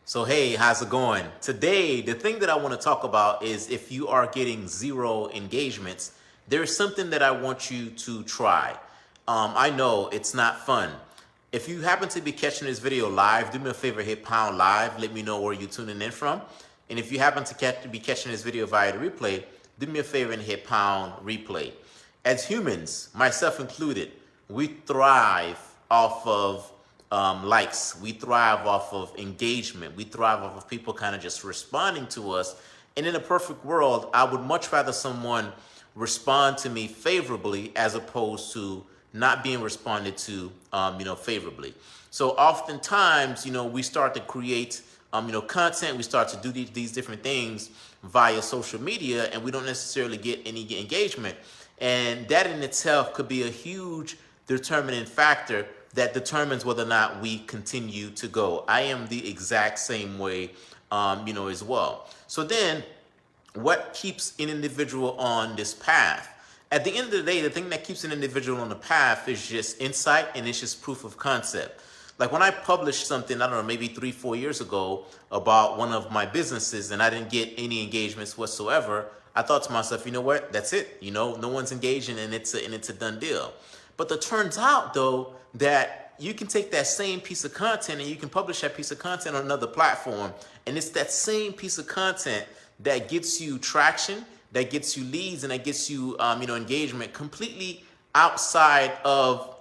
So hey, how's it going? Today, the thing that I want to talk about is if you are getting zero engagements, there's something that I want you to try. I know it's not fun. If you happen to be catching this video live, do me a favor, hit pound live. Let me know where you're tuning in from. And if you happen to be catching this video via the replay, do me a favor and hit pound replay. As humans, myself included, we thrive off of likes. We thrive off of engagement. We thrive off of people kind of just responding to us. And in a perfect world, I would much rather someone respond to me favorably as opposed to not being responded to, favorably. So oftentimes, we start to create, content. We start to do these different things via social media, and we don't necessarily get any engagement. And that in itself could be a huge determining factor that determines whether or not we continue to go. I am the exact same way, as well. So then, what keeps an individual on this path? At the end of the day, the thing that keeps an individual on the path is just insight, and it's just proof of concept. Like when I published something, I don't know, maybe 3-4 years ago about one of my businesses and I didn't get any engagements whatsoever, I thought to myself, you know what, that's it. No one's engaging and it's a done deal. But it turns out though that you can take that same piece of content and you can publish that piece of content on another platform. And it's that same piece of content that gets you traction, that gets you leads, and that gets you, engagement completely outside of,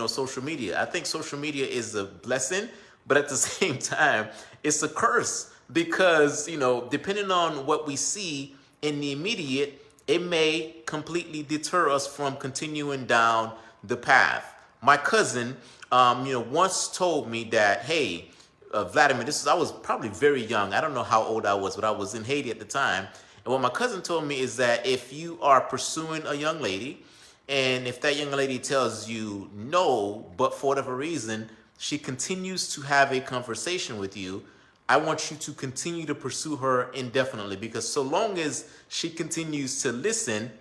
social media. I think social media is a blessing, but at the same time, it's a curse because, depending on what we see in the immediate, it may completely deter us from continuing down the path. My cousin, once told me that, hey, Vladimir, I was probably very young. I don't know how old I was, but I was in Haiti at the time. And what my cousin told me is that if you are pursuing a young lady, and if that young lady tells you no, but for whatever reason, she continues to have a conversation with you, I want you to continue to pursue her indefinitely, because so long as she continues to listen,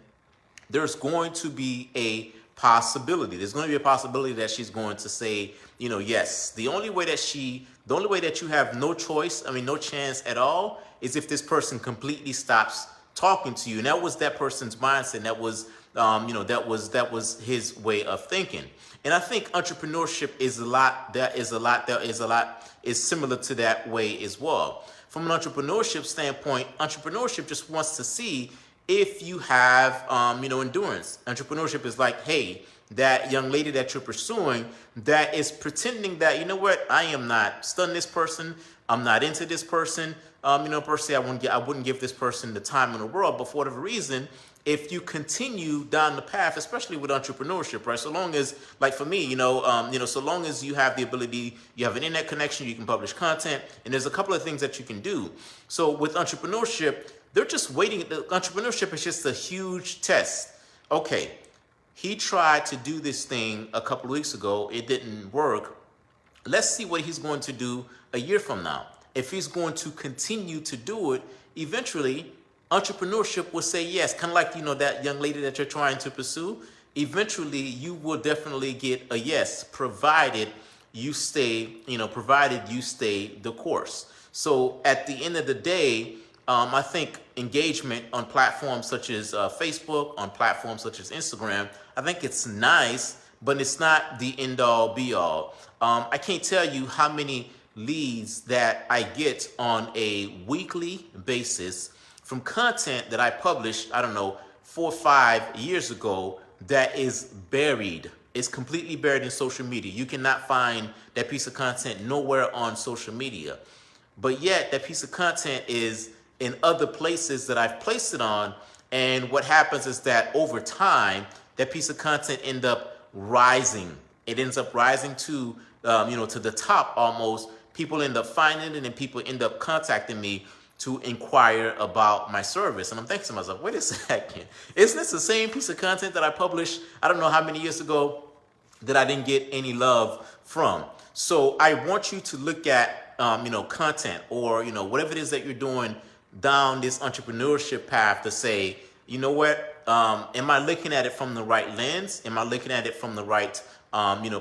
there's going to be a possibility. There's going to be a possibility that she's going to say, yes. The only way that you have no choice, no chance at all, is if this person completely stops talking to you. And that was that person's mindset. That was, that was his way of thinking. And I think entrepreneurship is similar to that way as well. From an entrepreneurship standpoint, entrepreneurship just wants to see if you have, endurance. Entrepreneurship is like, hey, that young lady that you're pursuing that is pretending that, I am not studying this person. I'm not into this person. Per se, I wouldn't give this person the time in the world. But for whatever reason, if you continue down the path, especially with entrepreneurship, right? So long as, like for me, so long as you have the ability, you have an internet connection, you can publish content, and there's a couple of things that you can do. So with entrepreneurship, they're just waiting. The entrepreneurship is just a huge test. Okay, he tried to do this thing a couple of weeks ago. It didn't work. Let's see what he's going to do a year from now. If he's going to continue to do it, eventually entrepreneurship will say yes. Kind of like, that young lady that you're trying to pursue. Eventually you will definitely get a yes, provided you stay the course. So at the end of the day, I think engagement on platforms such as Facebook, on platforms such as Instagram, I think it's nice, but it's not the end all be all. I can't tell you how many leads that I get on a weekly basis from content that I published, I don't know, 4 or 5 years ago that is buried. It's completely buried in social media. You cannot find that piece of content nowhere on social media. But yet that piece of content is in other places that I've placed it on. And what happens is that over time, that piece of content ends up rising. It ends up rising to, to the top almost. People end up finding it and people end up contacting me to inquire about my service. And I'm thinking to myself, wait a second, isn't this the same piece of content that I published, I don't know how many years ago, that I didn't get any love from? So I want you to look at, content or, whatever it is that you're doing down this entrepreneurship path to say, you know what, am I looking at it from the right lens? Am I looking at it from the right,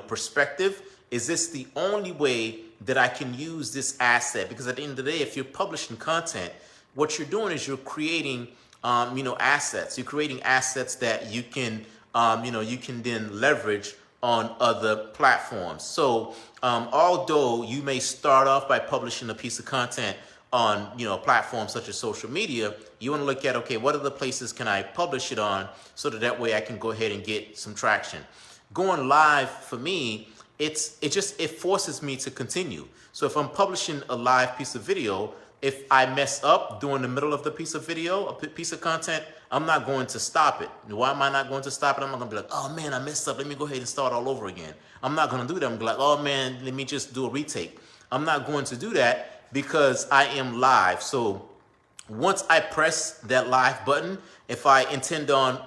perspective? Is this the only way that I can use this asset, because at the end of the day, if you're publishing content, what you're doing is you're creating, assets. You're creating assets that you can, you can then leverage on other platforms. So, although you may start off by publishing a piece of content on, platforms such as social media, you want to look at, okay, what other places can I publish it on, so that way I can go ahead and get some traction. Going live for me, it forces me to continue. So if I'm publishing a live piece of video, if I mess up during the middle of the piece of video, a piece of content, I'm not going to stop it. Why am I not going to stop it? I'm not going to be like, oh man, I messed up. Let me go ahead and start all over again. I'm not going to do that. I'm going to be like, oh man, let me just do a retake. I'm not going to do that because I am live. So once I press that live button, if I intend on,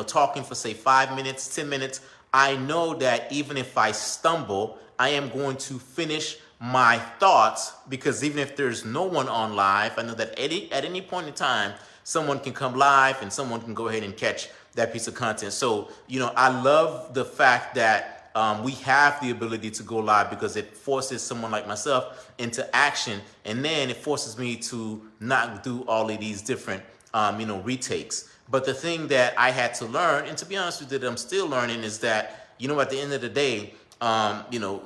talking for say 5 minutes, 10 minutes, I know that even if I stumble, I am going to finish my thoughts, because even if there's no one on live, I know that at any point in time, someone can come live and someone can go ahead and catch that piece of content. So, I love the fact that we have the ability to go live, because it forces someone like myself into action, and then it forces me to not do all of these different, retakes. But the thing that I had to learn, and to be honest with you, that I'm still learning, is that, at the end of the day,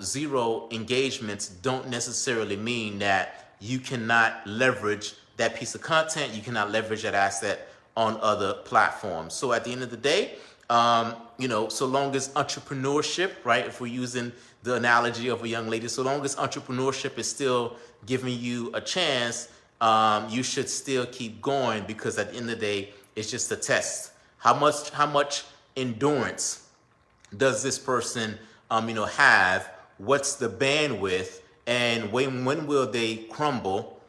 zero engagements don't necessarily mean that you cannot leverage that piece of content, you cannot leverage that asset on other platforms. So at the end of the day, so long as entrepreneurship, right, if we're using the analogy of a young lady, so long as entrepreneurship is still giving you a chance, you should still keep going, because at the end of the day, it's just a test. How much endurance does this person have? What's the bandwidth, and when will they crumble,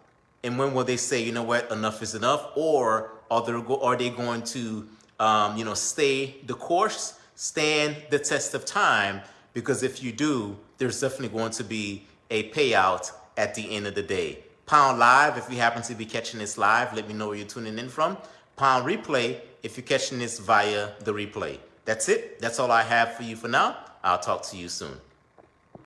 and when will they say, you know what, enough is enough? Or are they going to stay the course, stand the test of time? Because if you do, there's definitely going to be a payout at the end of the day. Pound live if you happen to be catching this live, let me know where you're tuning in from. Pound replay if you're catching this via the replay. That's it. That's all I have for you for now. I'll talk to you soon.